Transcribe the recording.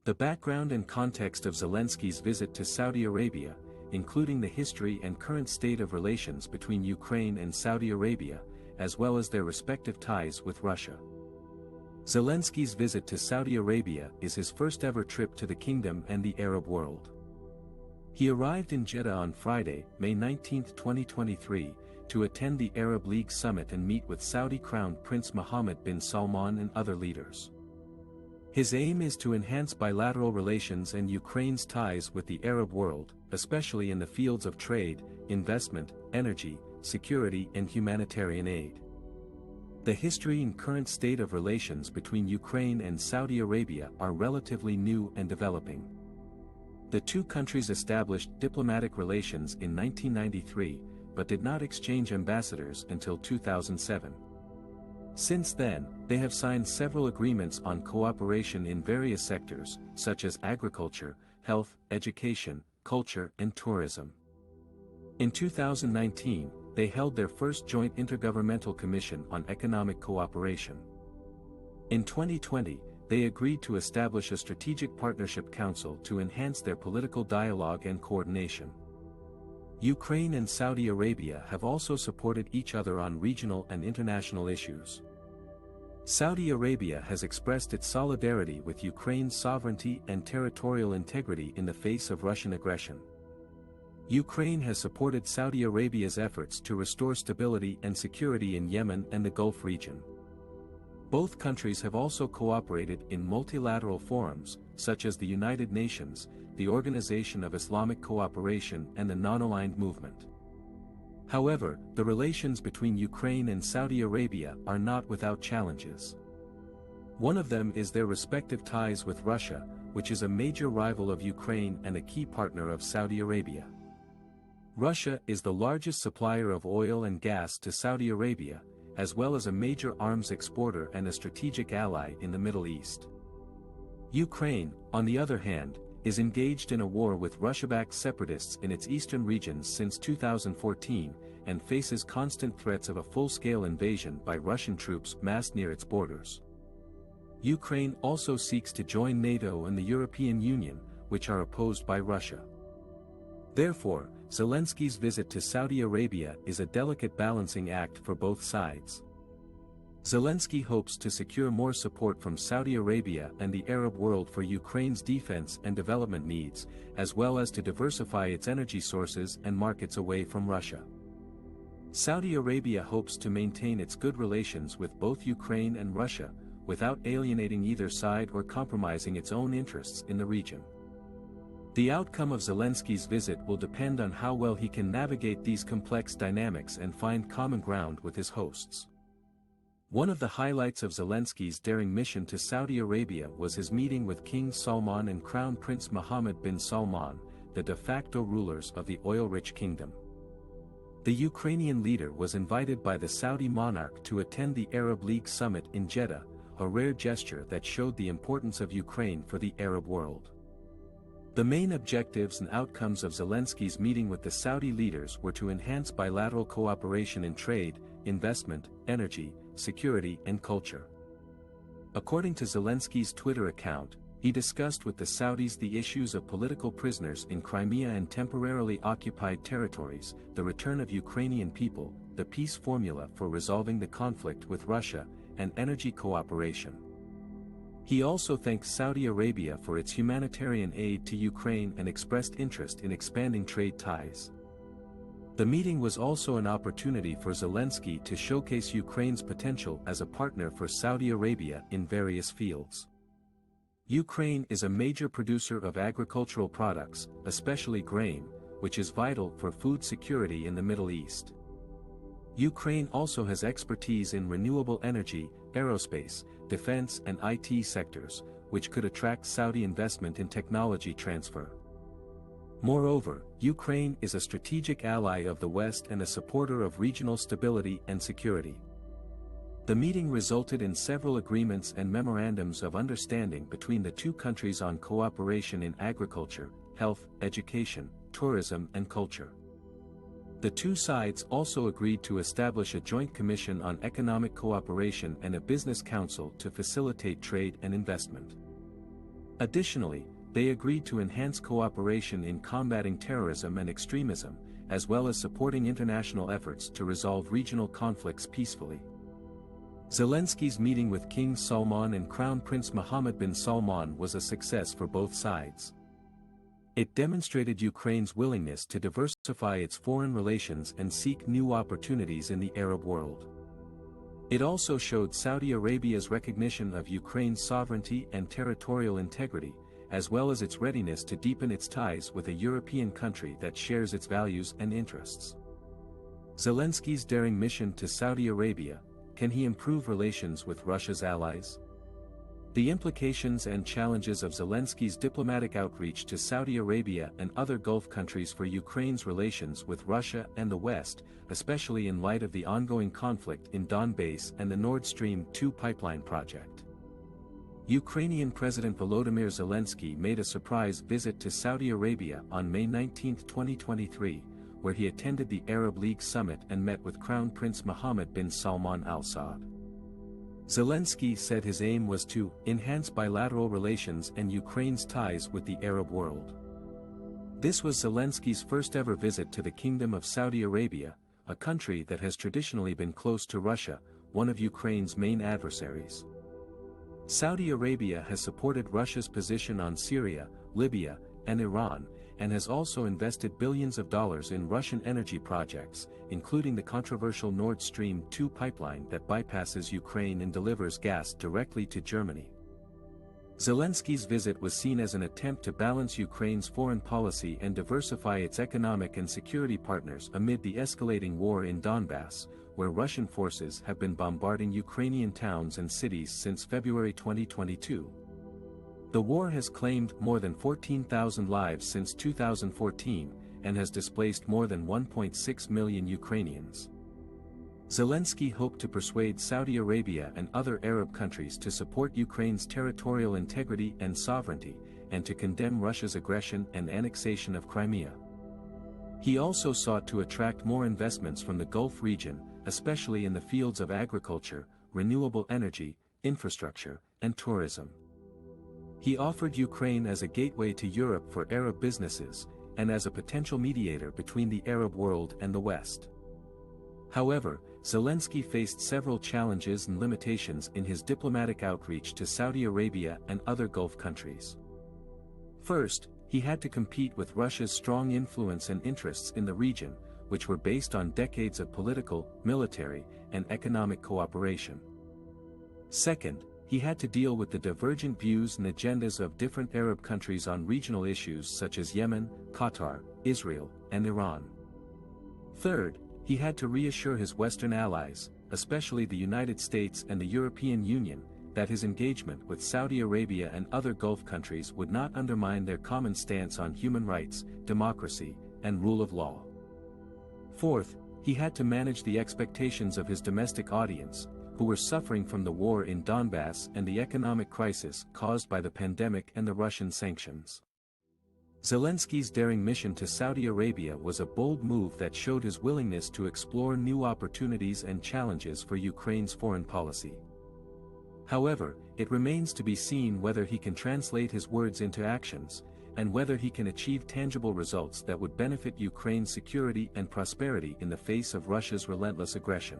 The background and context of Zelensky's visit to Saudi Arabia, including the history and current state of relations between Ukraine and Saudi Arabia, as well as their respective ties with Russia. Zelensky's visit to Saudi Arabia is his first ever trip to the kingdom and the Arab world. He arrived in Jeddah on Friday, May 19, 2023, to attend the Arab League summit and meet with Saudi Crown Prince Mohammed bin Salman and other leaders. His aim is to enhance bilateral relations and Ukraine's ties with the Arab world, especially in the fields of trade, investment, energy, security and humanitarian aid. The history and current state of relations between Ukraine and Saudi Arabia are relatively new and developing. The two countries established diplomatic relations in 1993, but did not exchange ambassadors until 2007. Since then, they have signed several agreements on cooperation in various sectors, such as agriculture, health, education, culture and tourism. In 2019, they held their first joint intergovernmental commission on economic cooperation. In 2020, they agreed to establish a strategic partnership council to enhance their political dialogue and coordination. Ukraine and Saudi Arabia have also supported each other on regional and international issues. Saudi Arabia has expressed its solidarity with Ukraine's sovereignty and territorial integrity in the face of Russian aggression. Ukraine has supported Saudi Arabia's efforts to restore stability and security in Yemen and the Gulf region. Both countries have also cooperated in multilateral forums, such as the United Nations, the Organization of Islamic Cooperation and the Non-Aligned Movement. However, the relations between Ukraine and Saudi Arabia are not without challenges. One of them is their respective ties with Russia, which is a major rival of Ukraine and a key partner of Saudi Arabia. Russia is the largest supplier of oil and gas to Saudi Arabia, as well as a major arms exporter and a strategic ally in the Middle East. Ukraine, on the other hand, is engaged in a war with Russia-backed separatists in its eastern regions since 2014, and faces constant threats of a full-scale invasion by Russian troops massed near its borders. Ukraine also seeks to join NATO and the European Union, which are opposed by Russia. Therefore, Zelensky's visit to Saudi Arabia is a delicate balancing act for both sides. Zelensky hopes to secure more support from Saudi Arabia and the Arab world for Ukraine's defense and development needs, as well as to diversify its energy sources and markets away from Russia. Saudi Arabia hopes to maintain its good relations with both Ukraine and Russia, without alienating either side or compromising its own interests in the region. The outcome of Zelensky's visit will depend on how well he can navigate these complex dynamics and find common ground with his hosts. One of the highlights of Zelensky's daring mission to Saudi Arabia was his meeting with King Salman and Crown Prince Mohammed bin Salman, the de facto rulers of the oil-rich kingdom. The Ukrainian leader was invited by the Saudi monarch to attend the Arab League summit in Jeddah, a rare gesture that showed the importance of Ukraine for the Arab world. The main objectives and outcomes of Zelensky's meeting with the Saudi leaders were to enhance bilateral cooperation in trade, investment, energy, security and culture. According to Zelensky's Twitter account, he discussed with the Saudis the issues of political prisoners in Crimea and temporarily occupied territories, the return of Ukrainian people, the peace formula for resolving the conflict with Russia, and energy cooperation. He also thanked Saudi Arabia for its humanitarian aid to Ukraine and expressed interest in expanding trade ties. The meeting was also an opportunity for Zelensky to showcase Ukraine's potential as a partner for Saudi Arabia in various fields. Ukraine is a major producer of agricultural products, especially grain, which is vital for food security in the Middle East. Ukraine also has expertise in renewable energy, aerospace, defense and IT sectors, which could attract Saudi investment in technology transfer. Moreover, Ukraine is a strategic ally of the West and a supporter of regional stability and security. The meeting resulted in several agreements and memorandums of understanding between the two countries on cooperation in agriculture, health, education, tourism and culture. The two sides also agreed to establish a joint commission on economic cooperation and a business council to facilitate trade and investment. Additionally, they agreed to enhance cooperation in combating terrorism and extremism, as well as supporting international efforts to resolve regional conflicts peacefully. Zelensky's meeting with King Salman and Crown Prince Mohammed bin Salman was a success for both sides. It demonstrated Ukraine's willingness to diversify its foreign relations and seek new opportunities in the Arab world. It also showed Saudi Arabia's recognition of Ukraine's sovereignty and territorial integrity, as well as its readiness to deepen its ties with a European country that shares its values and interests. Zelensky's daring mission to Saudi Arabia: can he improve relations with Russia's allies? The implications and challenges of Zelensky's diplomatic outreach to Saudi Arabia and other Gulf countries for Ukraine's relations with Russia and the West, especially in light of the ongoing conflict in Donbass and the Nord Stream 2 pipeline project. Ukrainian President Volodymyr Zelensky made a surprise visit to Saudi Arabia on May 19, 2023, where he attended the Arab League summit and met with Crown Prince Mohammed bin Salman Al Saud. Zelensky said his aim was to enhance bilateral relations and Ukraine's ties with the Arab world. This was Zelensky's first-ever visit to the Kingdom of Saudi Arabia, a country that has traditionally been close to Russia, one of Ukraine's main adversaries. Saudi Arabia has supported Russia's position on Syria, Libya, and Iran, and has also invested billions of dollars in Russian energy projects, including the controversial Nord Stream 2 pipeline that bypasses Ukraine and delivers gas directly to Germany. Zelensky's visit was seen as an attempt to balance Ukraine's foreign policy and diversify its economic and security partners amid the escalating war in Donbass, where Russian forces have been bombarding Ukrainian towns and cities since February 2022. The war has claimed more than 14,000 lives since 2014, and has displaced more than 1.6 million Ukrainians. Zelensky hoped to persuade Saudi Arabia and other Arab countries to support Ukraine's territorial integrity and sovereignty, and to condemn Russia's aggression and annexation of Crimea. He also sought to attract more investments from the Gulf region, especially in the fields of agriculture, renewable energy, infrastructure, and tourism. He offered Ukraine as a gateway to Europe for Arab businesses, and as a potential mediator between the Arab world and the West. However, Zelensky faced several challenges and limitations in his diplomatic outreach to Saudi Arabia and other Gulf countries. First, he had to compete with Russia's strong influence and interests in the region, which were based on decades of political, military, and economic cooperation. Second, he had to deal with the divergent views and agendas of different Arab countries on regional issues such as Yemen, Qatar, Israel, and Iran. Third, he had to reassure his Western allies, especially the United States and the European Union, that his engagement with Saudi Arabia and other Gulf countries would not undermine their common stance on human rights, democracy, and rule of law. Fourth, he had to manage the expectations of his domestic audience, who were suffering from the war in Donbass and the economic crisis caused by the pandemic and the Russian sanctions. Zelensky's daring mission to Saudi Arabia was a bold move that showed his willingness to explore new opportunities and challenges for Ukraine's foreign policy. However, it remains to be seen whether he can translate his words into actions, and whether he can achieve tangible results that would benefit Ukraine's security and prosperity in the face of Russia's relentless aggression.